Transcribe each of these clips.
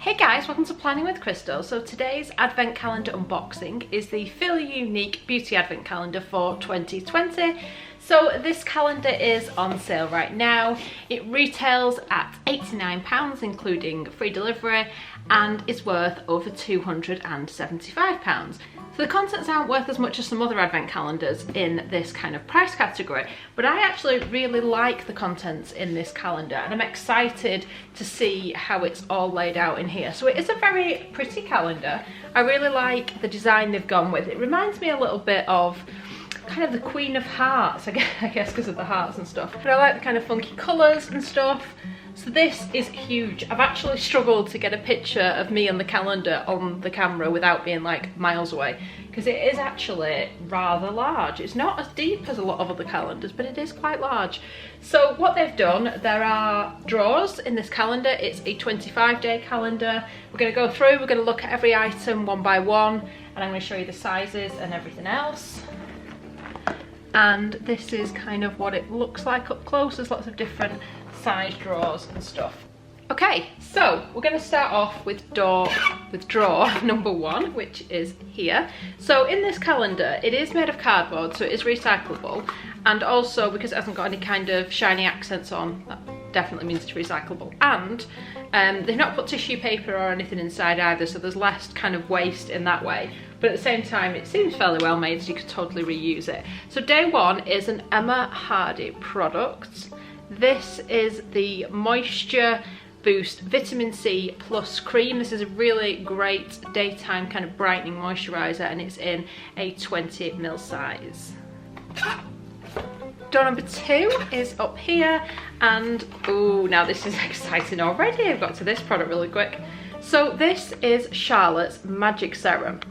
Hey guys, welcome to Planning with Crystal. So today's advent calendar unboxing is the Feel Unique Beauty Advent Calendar for 2020. So this calendar is on sale right now. It retails at £89 including free delivery and is worth over £275. So the contents aren't worth as much as some other advent calendars in this kind of price category, but I actually really like the contents in this calendar and I'm excited to see how it's all laid out in here. So it is a very pretty calendar. I really like the design they've gone with. It reminds me a little bit of kind of the Queen of Hearts, I guess because of the hearts and stuff. But I like the kind of funky colours and stuff. So this is huge. I've actually struggled to get a picture of me and the calendar on the camera without being like miles away, because it is actually rather large. It's not as deep as a lot of other calendars, but it is quite large. So what they've done, there are drawers in this calendar. It's a 25-day calendar. We're going to go through, we're going to look at every item one by one, and I'm going to show you the sizes and everything else. And this is kind of what it looks like up close. There's lots of different size drawers and stuff. Okay, so we're going to start off with drawer number one, which is here. So in this calendar, it is made of cardboard, so it is recyclable, and also because it hasn't got any kind of shiny accents on, that definitely means it's recyclable. And they've not put tissue paper or anything inside either, so there's less kind of waste in that way. But at the same time, it seems fairly well made, so you could totally reuse it. So day one is an Emma Hardy product. This is the Moisture Boost Vitamin C Plus Cream. This is a really great daytime kind of brightening moisturiser, and it's in a 20ml size. Door number two is up here, and oh, now this is exciting already. I've got to this product really quick. So this is Charlotte's Magic Serum.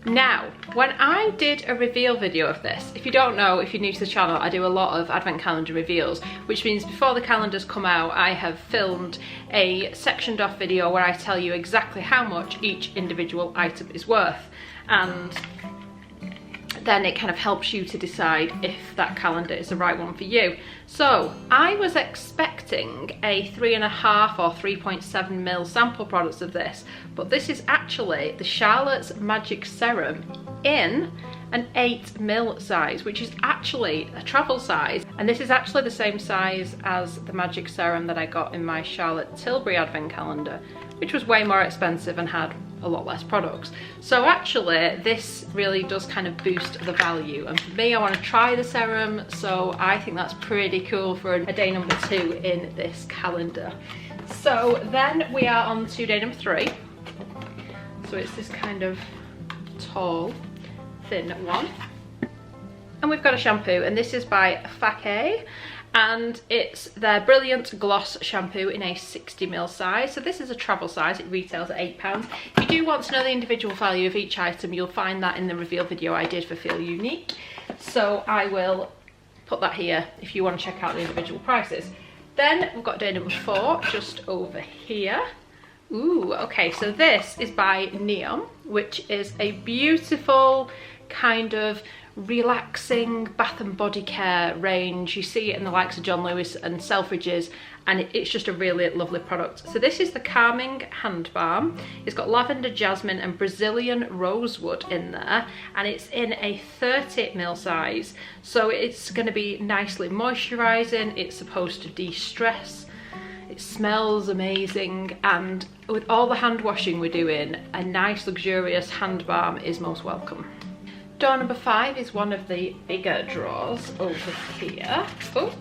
Now, when I did a reveal video of this, if you don't know, if you're new to the channel, I do a lot of advent calendar reveals, which means before the calendars come out, I have filmed a sectioned off video where I tell you exactly how much each individual item is worth. And then it kind of helps you to decide if that calendar is the right one for you. So I was expecting a 3.5 or 3.7ml sample products of this, but this is actually the Charlotte's Magic Serum in an 8ml size, which is actually a travel size. And this is actually the same size as the Magic Serum that I got in my Charlotte Tilbury advent calendar, which was way more expensive and had a lot less products. So actually this really does kind of boost the value, and for me, I want to try the serum, so I think that's pretty cool for a day number two in this calendar. So then we are on to day number three. So it's this kind of tall, thin one. And we've got a shampoo, and this is by Fake, and it's their Brilliant Gloss shampoo in a 60ml size. So this is a travel size, it retails at £8. If you do want to know the individual value of each item, you'll find that in the reveal video I did for Feel Unique. So I will put that here if you want to check out the individual prices. Then we've got day number four, just over here. Ooh, okay, so this is by Neom, which is a beautiful kind of relaxing bath and body care range. You see it in the likes of John Lewis and Selfridges, and it's just a really lovely product. So this is the Calming Hand Balm. It's got lavender, jasmine and Brazilian rosewood in there, and it's in a 30ml size. So it's going to be nicely moisturising. It's supposed to de-stress. It smells amazing, and with all the hand washing we're doing, a nice luxurious hand balm is most welcome. Door number five is one of the bigger drawers over here. Oh,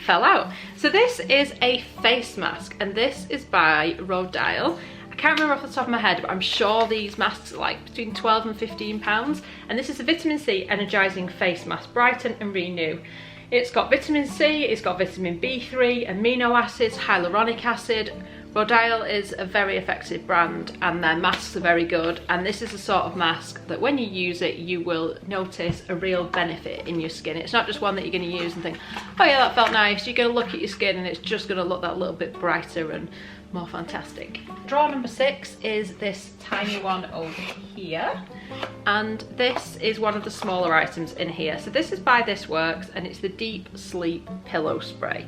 fell out. So this is a face mask, and this is by Rodile. I can't remember off the top of my head, but I'm sure these masks are like between £12 and £15. And this is a vitamin C energising face mask, brighten and renew. It's got vitamin C, it's got vitamin B3, amino acids, hyaluronic acid. Rodile is a very effective brand, and their masks are very good, and this is the sort of mask that when you use it you will notice a real benefit in your skin. It's not just one that you're going to use and think, oh yeah, that felt nice. You're going to look at your skin and it's just going to look that little bit brighter and more fantastic. Drawer number six is this tiny one over here, and this is one of the smaller items in here. So this is by This Works, and it's the Deep Sleep Pillow Spray.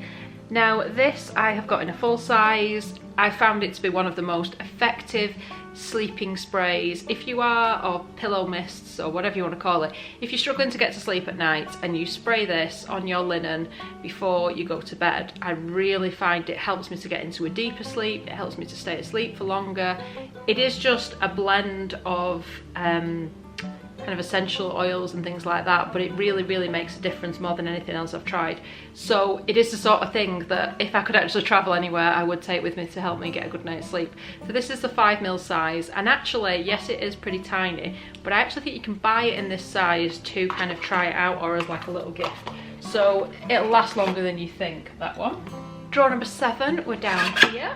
Now this I have got in a full size. I found it to be one of the most effective sleeping sprays if you are, or pillow mists or whatever you want to call it. If you're struggling to get to sleep at night and you spray this on your linen before you go to bed, I really find it helps me to get into a deeper sleep. It helps me to stay asleep for longer. It is just a blend of kind of essential oils and things like that, but it really makes a difference more than anything else I've tried. So it is the sort of thing that if I could actually travel anywhere, I would take with me to help me get a good night's sleep. So this is the 5mm size, and actually, yes, it is pretty tiny, but I actually think you can buy it in this size to kind of try it out or as like a little gift. So it'll last longer than you think, that one. Drawer number 7, we're down here.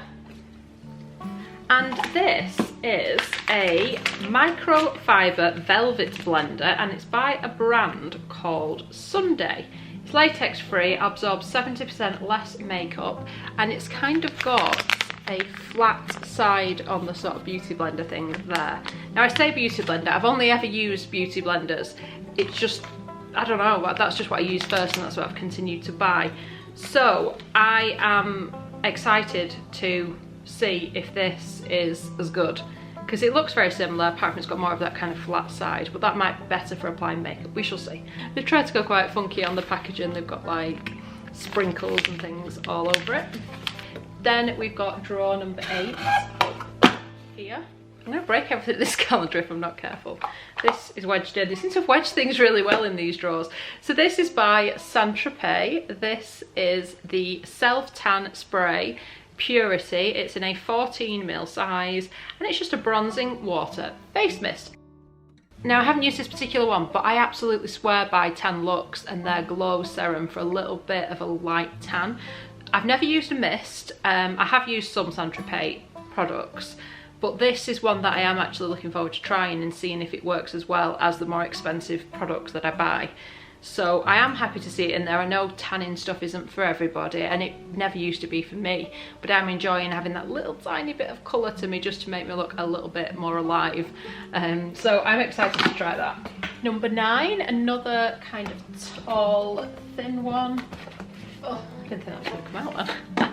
And this is a microfiber velvet blender, and it's by a brand called Sunday. It's latex free, absorbs 70% less makeup, and it's kind of got a flat side on the sort of beauty blender thing there. Now I say beauty blender, I've only ever used beauty blenders. It's just, I don't know, that's just what I used first and that's what I've continued to buy. So I am excited to see if this is as good, because it looks very similar, apart from it's got more of that kind of flat side, but that might be better for applying makeup. We shall see. They've tried to go quite funky on the packaging. They've got like sprinkles and things all over it. Then we've got drawer number 8 here. I'm going to break everything in this calendar if I'm not careful. This is wedged in. They seem to have wedged things really well in these drawers. So this is by Saint-Tropez. This is the Self Tan Spray Purity. It's in a 14mm size, and it's just a bronzing water face mist. Now I haven't used this particular one, but I absolutely swear by Tan Luxe and their glow serum for a little bit of a light tan. I've never used a mist. I have used some Saint-Tropez products, but this is one that I am actually looking forward to trying and seeing if it works as well as the more expensive products that I buy. So I am happy to see it in there. I know tanning stuff isn't for everybody, and it never used to be for me, but I'm enjoying having that little tiny bit of colour to me just to make me look a little bit more alive. So I'm excited to try that. Number 9, another kind of tall, thin one. Oh, I didn't think that was going to come out then.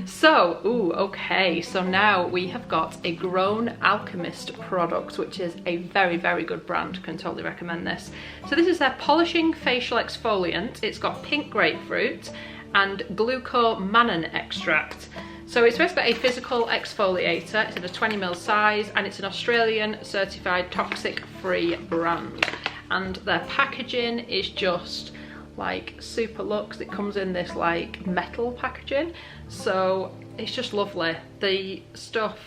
So, ooh, okay, so now we have got a Grown Alchemist product, which is a very good brand. Can totally recommend this. So this is their polishing facial exfoliant. It's got pink grapefruit and glucomannan extract. So it's basically a physical exfoliator. It's in a 20mm size, and it's an Australian certified toxic free brand. And their packaging is just like super luxe. It comes in this like metal packaging, so it's just lovely. The stuff,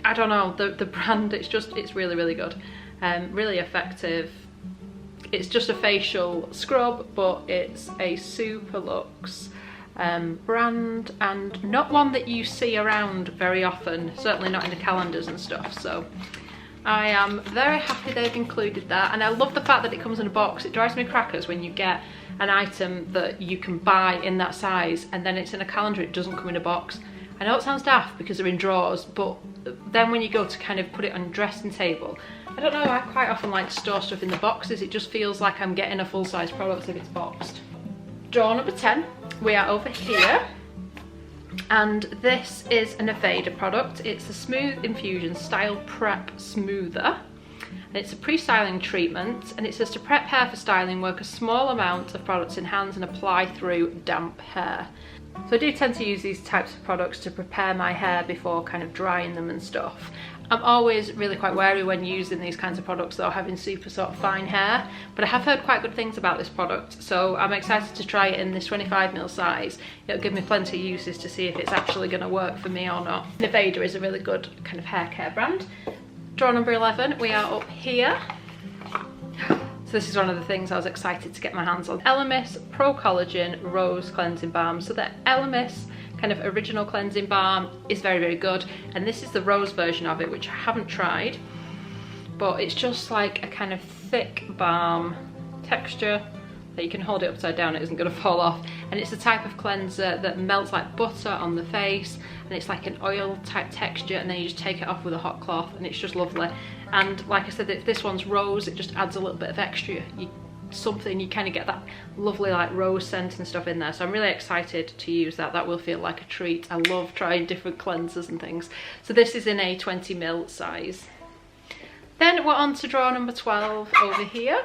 I don't know, the brand, it's really good, really effective. It's just a facial scrub, but it's a super luxe brand, and not one that you see around very often, certainly not in the calendars and stuff. So I am very happy they've included that, and I love the fact that it comes in a box. It drives me crackers when you get an item that you can buy in that size and then it's in a calendar, it doesn't come in a box. I know it sounds daft because they're in drawers, but then when you go to kind of put it on your dressing table, I don't know, I quite often like to store stuff in the boxes. It just feels like I'm getting a full-size product if it's boxed. Drawer number 10, we are over here. And this is an Aveda product. It's a Smooth Infusion Style Prep Smoother. And it's a pre-styling treatment, and it says to prep hair for styling, work a small amount of products in hands and apply through damp hair. So I do tend to use these types of products to prepare my hair before kind of drying them and stuff. I'm always really quite wary when using these kinds of products though, having super sort of fine hair, but I have heard quite good things about this product, so I'm excited to try it in this 25mm size. It'll give me plenty of uses to see if it's actually going to work for me or not. Aveda is a really good kind of hair care brand. Drawer number 11, we are up here. So this is one of the things I was excited to get my hands on. Elemis Pro Collagen Rose Cleansing Balm. So the Elemis kind of original cleansing balm is very good, and this is the rose version of it, which I haven't tried, but it's just like a kind of thick balm texture that you can hold it upside down, it isn't going to fall off, and it's the type of cleanser that melts like butter on the face, and it's like an oil type texture, and then you just take it off with a hot cloth, and it's just lovely. And like I said, if this one's rose, it just adds a little bit of extra. You something, you kind of get that lovely like rose scent and stuff in there. So I'm really excited to use that. That will feel like a treat. I love trying different cleansers and things. So this is in a 20ml size. Then we're on to drawer number 12 over here.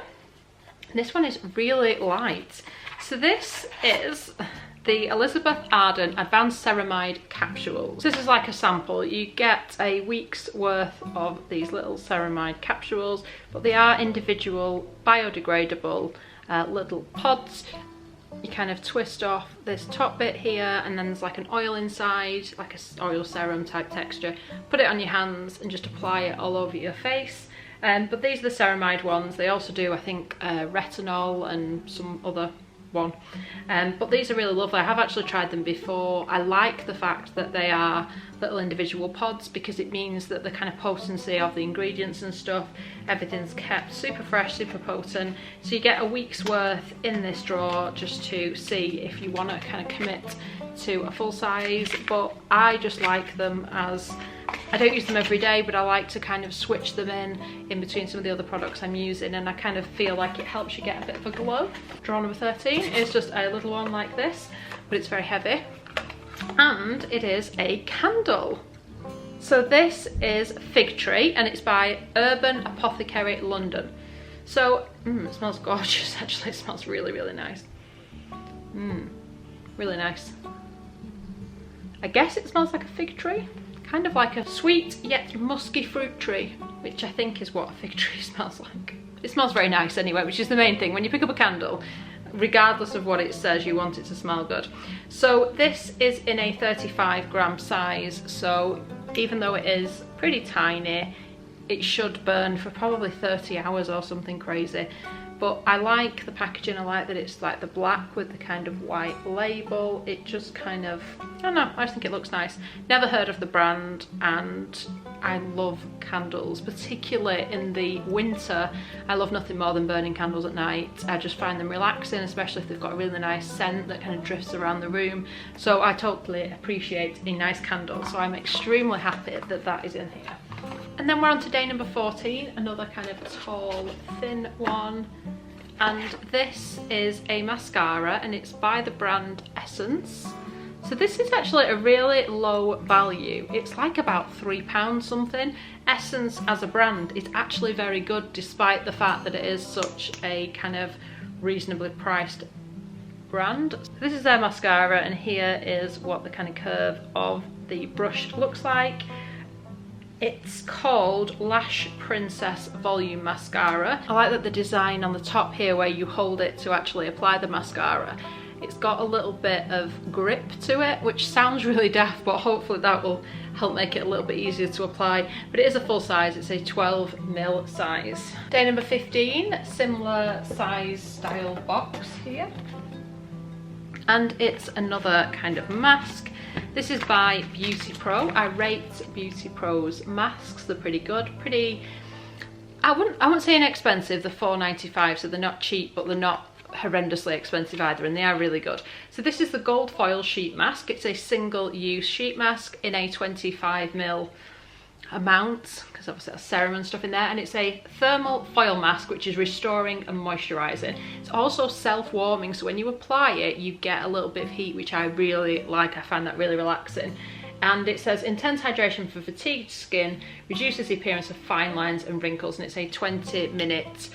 And this one is really light. So this is the Elizabeth Arden Advanced Ceramide Capsules. This is like a sample. You get a week's worth of these little ceramide capsules, but they are individual, biodegradable little pods. You kind of twist off this top bit here, and then there's like an oil inside, like a oil serum type texture. Put it on your hands and just apply it all over your face. But these are the ceramide ones. They also do, I think, retinol and some other one. But these are really lovely. I have actually tried them before. I like the fact that they are little individual pods, because it means that the kind of potency of the ingredients and stuff, everything's kept super fresh, super potent. So you get a week's worth in this drawer just to see if you want to kind of commit to a full size. But I just like them as, I don't use them every day, but I like to kind of switch them in between some of the other products I'm using, and I kind of feel like it helps you get a bit of a glow. Drawer number 13 is just a little one like this, but it's very heavy, and it is a candle. So this is Fig Tree, and it's by Urban Apothecary London. So it smells gorgeous. Actually, it smells really, really nice. Really nice. I guess it smells like a fig tree. Kind of like a sweet yet musky fruit tree, which I think is what a fig tree smells like. It smells very nice anyway, which is the main thing. When you pick up a candle, regardless of what it says, you want it to smell good. So this is in a 35g size, so even though it is pretty tiny, it should burn for probably 30 hours or something crazy. But I like the packaging. I like that it's like the black with the kind of white label. It just kind of, I don't know, I just think it looks nice. Never heard of the brand, and I love candles, particularly in the winter. I love nothing more than burning candles at night. I just find them relaxing, especially if they've got a really nice scent that kind of drifts around the room. So I totally appreciate a nice candle. So I'm extremely happy that that is in here. And then we're on to day number 14, another kind of tall, thin one. And this is a mascara, and it's by the brand Essence. So this is actually a really low value. It's like about £3 something. Essence as a brand is actually very good, despite the fact that it is such a kind of reasonably priced brand. So this is their mascara, and here is what the kind of curve of the brush looks like. It's called Lash Princess Volume Mascara. I like that the design on the top here, where you hold it to actually apply the mascara, it's got a little bit of grip to it, which sounds really daft, but hopefully that will help make it a little bit easier to apply. But it is a full size, it's a 12ml size. Day number 15, similar size style box here. And it's another kind of mask. This is by Beauty Pro. I rate Beauty Pro's masks. They're pretty good. Pretty, I wouldn't say inexpensive. They're £4.95, so they're not cheap, but they're not horrendously expensive either, and they are really good. So this is the Gold Foil Sheet Mask. It's a single-use sheet mask in a 25ml amount, because obviously there's serum and stuff in there, and it's a thermal foil mask which is restoring and moisturizing. It's also self-warming, so when you apply it you get a little bit of heat, which I really like. I find that really relaxing. And it says intense hydration for fatigued skin, reduces the appearance of fine lines and wrinkles, and it's a 20-minute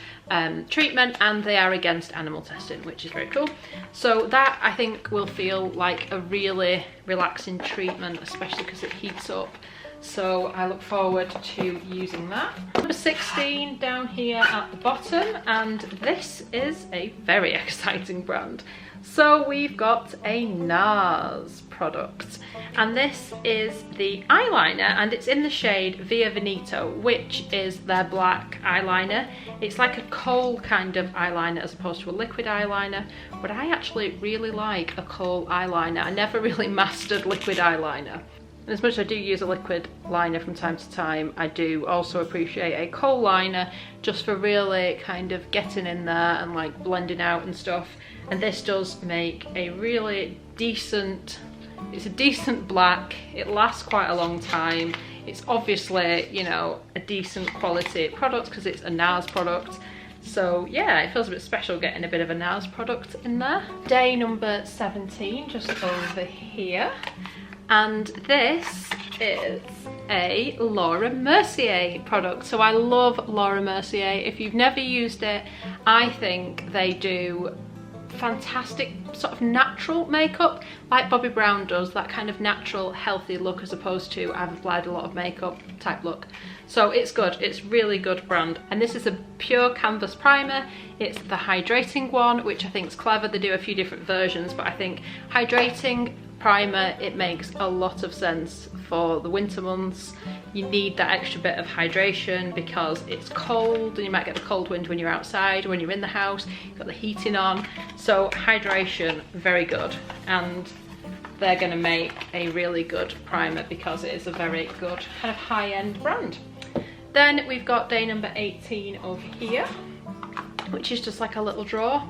treatment, and they are against animal testing, which is very cool. So that I think will feel like a really relaxing treatment, especially because it heats up. So I look forward to using that. Number 16 down here at the bottom, and this is a very exciting brand. So we've got a NARS product, and this is the eyeliner, and it's in the shade Via Veneto, which is their black eyeliner. It's like a kohl kind of eyeliner as opposed to a liquid eyeliner, but I actually really like a kohl eyeliner. I never really mastered liquid eyeliner. And as much as I do use a liquid liner from time to time, I do also appreciate a kohl liner just for really kind of getting in there and like blending out and stuff. And this does make a really decent, it's a decent black. It lasts quite a long time. It's obviously, you know, a decent quality product because it's a NARS product. So yeah, it feels a bit special getting a bit of a NARS product in there. Day number 17, just over here. And this is a Laura Mercier product. So I love Laura Mercier. If you've never used it, I think they do fantastic sort of natural makeup like Bobbi Brown does, that kind of natural healthy look as opposed to I've applied a lot of makeup type look. So it's good, it's really good brand. And this is a pure canvas primer. It's the hydrating one, which I think is clever. They do a few different versions, but I think hydrating primer, it makes a lot of sense for the winter months. You need that extra bit of hydration because it's cold and you might get the cold wind when you're outside, when you're in the house, you've got the heating on. So hydration, very good. And they're gonna make a really good primer because it is a very good kind of high-end brand. Then we've got day number 18 over here, which is just like a little drawer.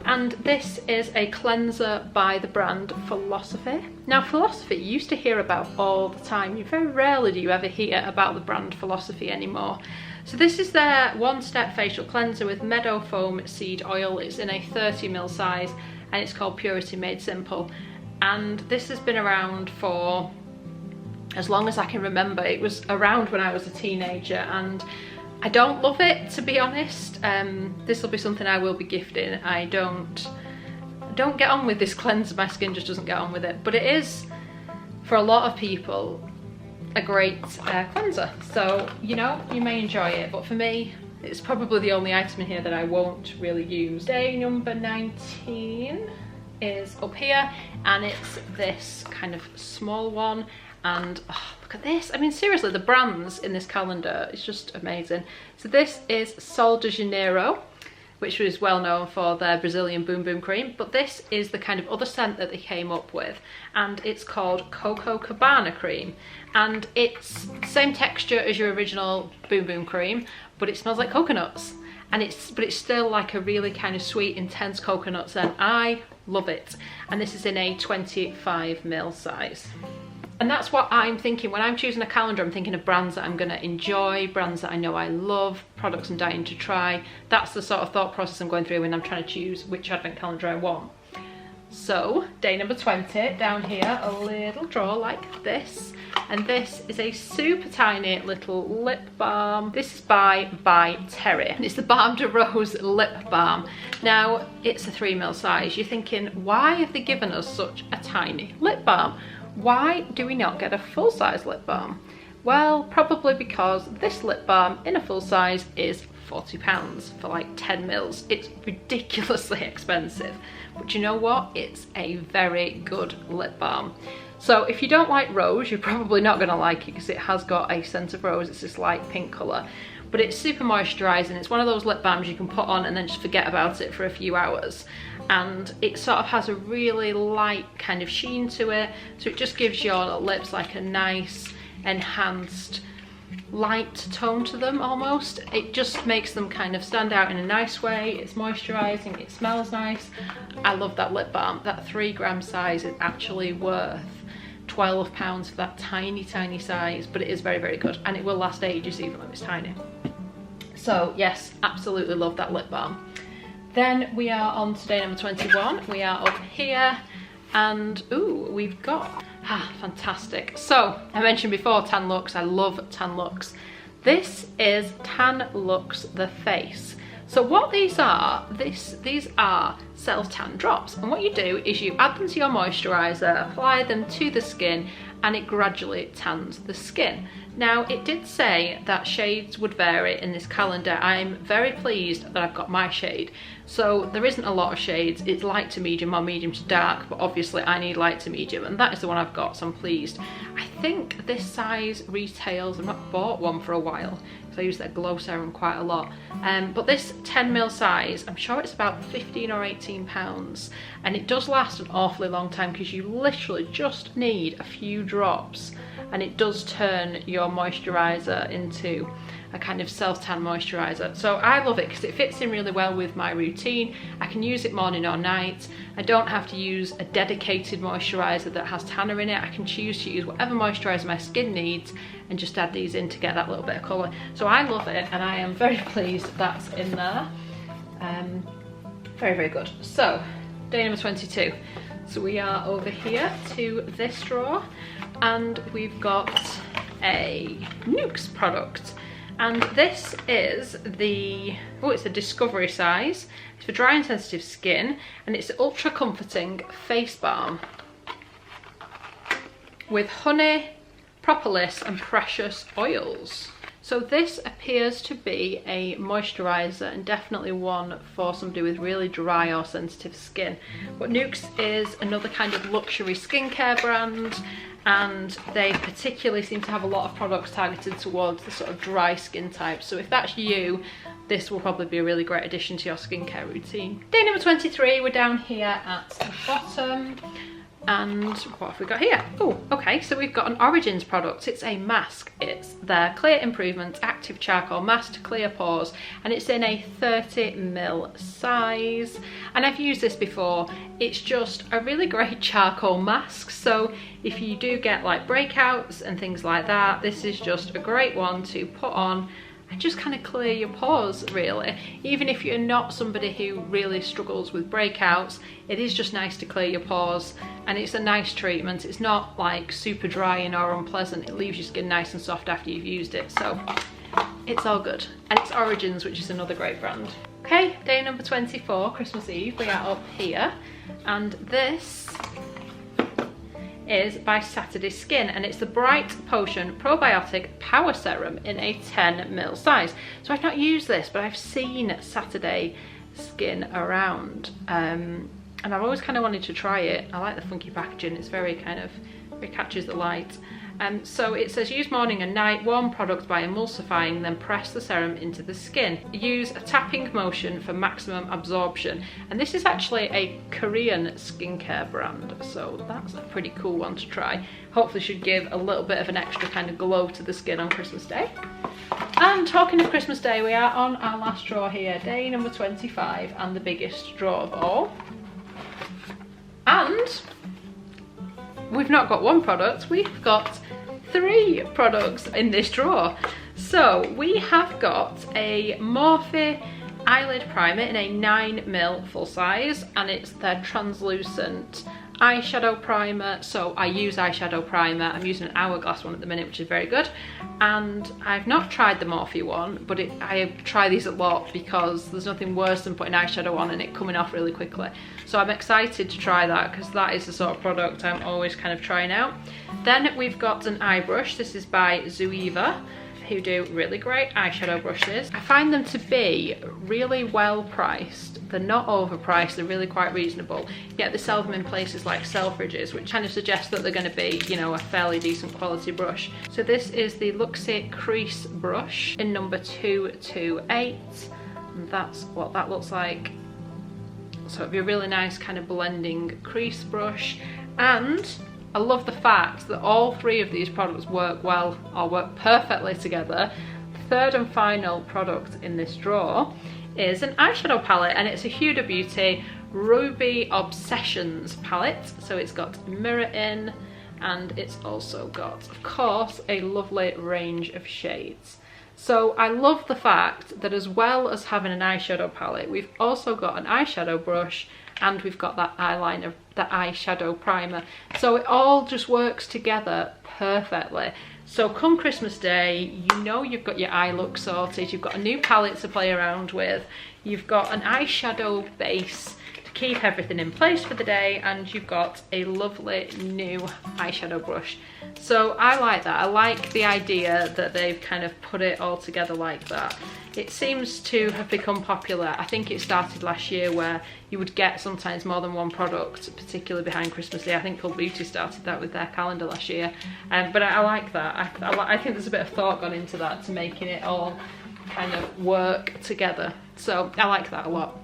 And this is a cleanser by the brand Philosophy. Now Philosophy you used to hear about all the time. Very rarely do you ever hear about the brand Philosophy anymore. So this is their one-step facial cleanser with meadow foam seed oil. It's in a 30ml size and it's called Purity Made Simple. And this has been around for as long as I can remember. It was around when I was a teenager and I don't love it, to be honest. This will be something I will be gifting. I don't get on with this cleanser. My skin just doesn't get on with it. But it is, for a lot of people, a great cleanser. So, you know, you may enjoy it. But for me, it's probably the only item in here that I won't really use. Day number 19 is up here. And it's this kind of small one. And oh, look at this. I mean, seriously, the brands in this calendar is just amazing. So this is Sol de Janeiro, which is well known for their Brazilian Boom Boom cream. But this is the kind of other scent that they came up with. And it's called Coco Cabana cream. And it's the same texture as your original Boom Boom cream, but it smells like coconuts. And it's still like a really kind of sweet, intense coconut scent. I love it. And this is in a 25ml size. And that's what I'm thinking. When I'm choosing a calendar, I'm thinking of brands that I'm going to enjoy, brands that I know I love, products I'm dying to try. That's the sort of thought process I'm going through when I'm trying to choose which advent calendar I want. So, day number 20, down here, a little drawer like this. And this is a super tiny little lip balm. This is by Terry. And it's the Balm de Rose lip balm. Now, it's a 3ml size. You're thinking, why have they given us such a tiny lip balm? Why do we not get a full-size lip balm? Well, probably because this lip balm in a full size is £40 for like 10 mils. It's ridiculously expensive. But you know what? It's a very good lip balm. So if you don't like rose, you're probably not going to like it because it has got a scent of rose. It's this light pink colour. But it's super moisturising. It's one of those lip balms you can put on and then just forget about it for a few hours. And it sort of has a really light kind of sheen to it. So it just gives your lips like a nice, enhanced, light tone to them almost. It just makes them kind of stand out in a nice way. It's moisturising, it smells nice. I love that lip balm. That 3 gram size is actually worth £12 for that tiny size, but it is very, very good and it will last ages even when it's tiny. So yes, absolutely love that lip balm. Then we are on to day number 21. We are up here and ooh, we've got fantastic. So I mentioned before tan looks. I love tan looks. This is Tan Lux the Face. So what these are, these are self-tan drops, and what you do is you add them to your moisturiser, apply them to the skin, and it gradually tans the skin. Now, it did say that shades would vary in this calendar. I'm very pleased that I've got my shade. So there isn't a lot of shades. It's light to medium or medium to dark, but obviously I need light to medium, and that is the one I've got, so I'm pleased. I think this size retails, I've not bought one for a while, because I use their glow serum quite a lot. But this 10ml size, I'm sure it's about 15 or 18 pounds, and it does last an awfully long time because you literally just need a few drops, and it does turn your moisturiser into a kind of self-tan moisturiser. So I love it because it fits in really well with my routine. I can use it morning or night. I don't have to use a dedicated moisturiser that has tanner in it. I can choose to use whatever moisturiser my skin needs and just add these in to get that little bit of colour. So I love it and I am very pleased that's in there. Very, very good. So, day number 22. So we are over here to this drawer, and we've got a Nukes product. And this is it's a discovery size. It's for dry and sensitive skin, and it's ultra comforting face balm with honey, propolis and precious oils. So this appears to be a moisturiser, and definitely one for somebody with really dry or sensitive skin. But Nukes is another kind of luxury skincare brand, and they particularly seem to have a lot of products targeted towards the sort of dry skin type. So if that's you, this will probably be a really great addition to your skincare routine. Day number 23, we're down here at the bottom. And what have we got here? Oh, okay, so we've got an Origins product. It's a mask. It's their Clear Improvement Active Charcoal Mask to Clear Pores, and it's in a 30ml size. And I've used this before. It's just a really great charcoal mask. So if you do get like breakouts and things like that, this is just a great one to put on and just kind of clear your pores, really. Even if you're not somebody who really struggles with breakouts, it is just nice to clear your pores, and it's a nice treatment. It's not like super drying or unpleasant. It leaves your skin nice and soft after you've used it, so it's all good. And it's Origins, which is another great brand. Okay, day number 24, Christmas Eve. We are up here, and this is by Saturday Skin, and it's the Bright Potion Probiotic Power Serum in a 10ml size. So I've not used this, but I've seen Saturday Skin around, and I've always kind of wanted to try it. I like the funky packaging. It's very kind of, it catches the light. So it says use morning and night, warm product by emulsifying, then press the serum into the skin. Use a tapping motion for maximum absorption. And this is actually a Korean skincare brand, so that's a pretty cool one to try. Hopefully should give a little bit of an extra kind of glow to the skin on Christmas Day. And talking of Christmas Day, we are on our last drawer here, day number 25, and the biggest drawer of all. And we've not got one product, we've got 3 products in this drawer. So we have got a Morphe eyelid primer in a 9ml full size, and it's their translucent eyeshadow primer. So I use eyeshadow primer. I'm using an Hourglass one at the minute, which is very good. And I've not tried the Morphe one, but I try these a lot because there's nothing worse than putting eyeshadow on and it coming off really quickly. So I'm excited to try that because that is the sort of product I'm always kind of trying out. Then we've got an eye brush. This is by Zoeva, who do really great eyeshadow brushes. I find them to be really well priced. They're not overpriced, they're really quite reasonable. Yet they sell them in places like Selfridges, which kind of suggests that they're going to be, you know, a fairly decent quality brush. So this is the Luxe Crease brush in number 228, and that's what that looks like. So it'd be a really nice kind of blending crease brush. And I love the fact that all 3 of these products work well, or work perfectly together. The third and final product in this drawer is an eyeshadow palette, and it's a Huda Beauty Ruby Obsessions palette. So it's got mirror in, and it's also got, of course, a lovely range of shades. So I love the fact that as well as having an eyeshadow palette, we've also got an eyeshadow brush, and we've got that eyeliner, that eyeshadow primer. So it all just works together perfectly. So come Christmas Day, you know you've got your eye look sorted, you've got a new palette to play around with, you've got an eyeshadow base to keep everything in place for the day, and you've got a lovely new eyeshadow brush. So I like that. I like the idea that they've kind of put it all together like that. It seems to have become popular. I think it started last year where you would get sometimes more than one product, particularly behind Christmas Day. I think Cult Beauty started that with their calendar last year. But I like that. I think there's a bit of thought gone into that to making it all kind of work together. So I like that a lot.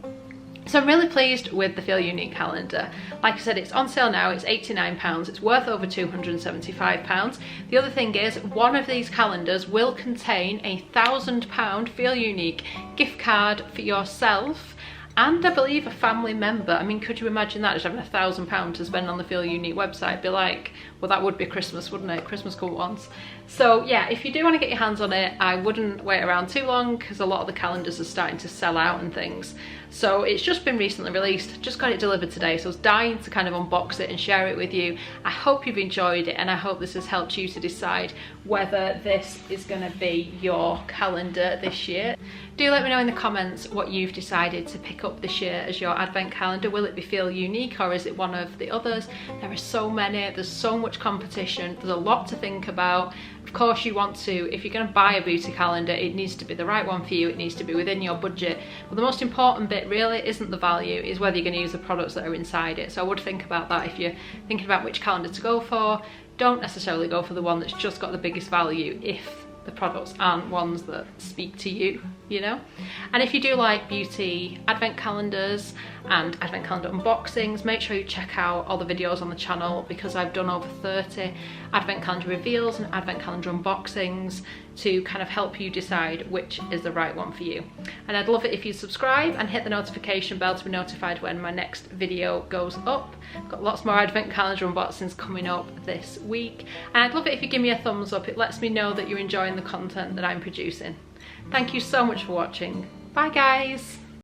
So I'm really pleased with the Feel Unique calendar. Like I said, it's on sale now, it's £89, it's worth over £275. The other thing is, one of these calendars will contain a £1,000 Feel Unique gift card for yourself and I believe a family member. I mean, could you imagine that, just having £1,000 to spend on the Feel Unique website? Be like, Well, that would be Christmas, wouldn't it? Christmas come once. So yeah, if you do want to get your hands on it, I wouldn't wait around too long because a lot of the calendars are starting to sell out and things. So it's just been recently released, just got it delivered today, so I was dying to kind of unbox it and share it with you. I hope you've enjoyed it, and I hope this has helped you to decide whether this is going to be your calendar this year. Do let me know in the comments what you've decided to pick up this year as your advent calendar. Will it feel unique, or is it one of the others? There are so many, there's so much competition, there's a lot to think about. Of course you want to, if you're going to buy a beauty calendar, it needs to be the right one for you, it needs to be within your budget. But the most important bit really isn't the value, is whether you're going to use the products that are inside it. So I would think about that if you're thinking about which calendar to go for. Don't necessarily go for the one that's just got the biggest value if the products aren't ones that speak to you, you know? And if you do like beauty advent calendars and advent calendar unboxings, make sure you check out all the videos on the channel, because I've done over 30 advent calendar reveals and advent calendar unboxings to kind of help you decide which is the right one for you. And I'd love it if you subscribe and hit the notification bell to be notified when my next video goes up. I've got lots more advent calendar unboxings coming up this week, and I'd love it if you give me a thumbs up. It lets me know that you're enjoying the content that I'm producing. Thank you so much for watching. Bye guys.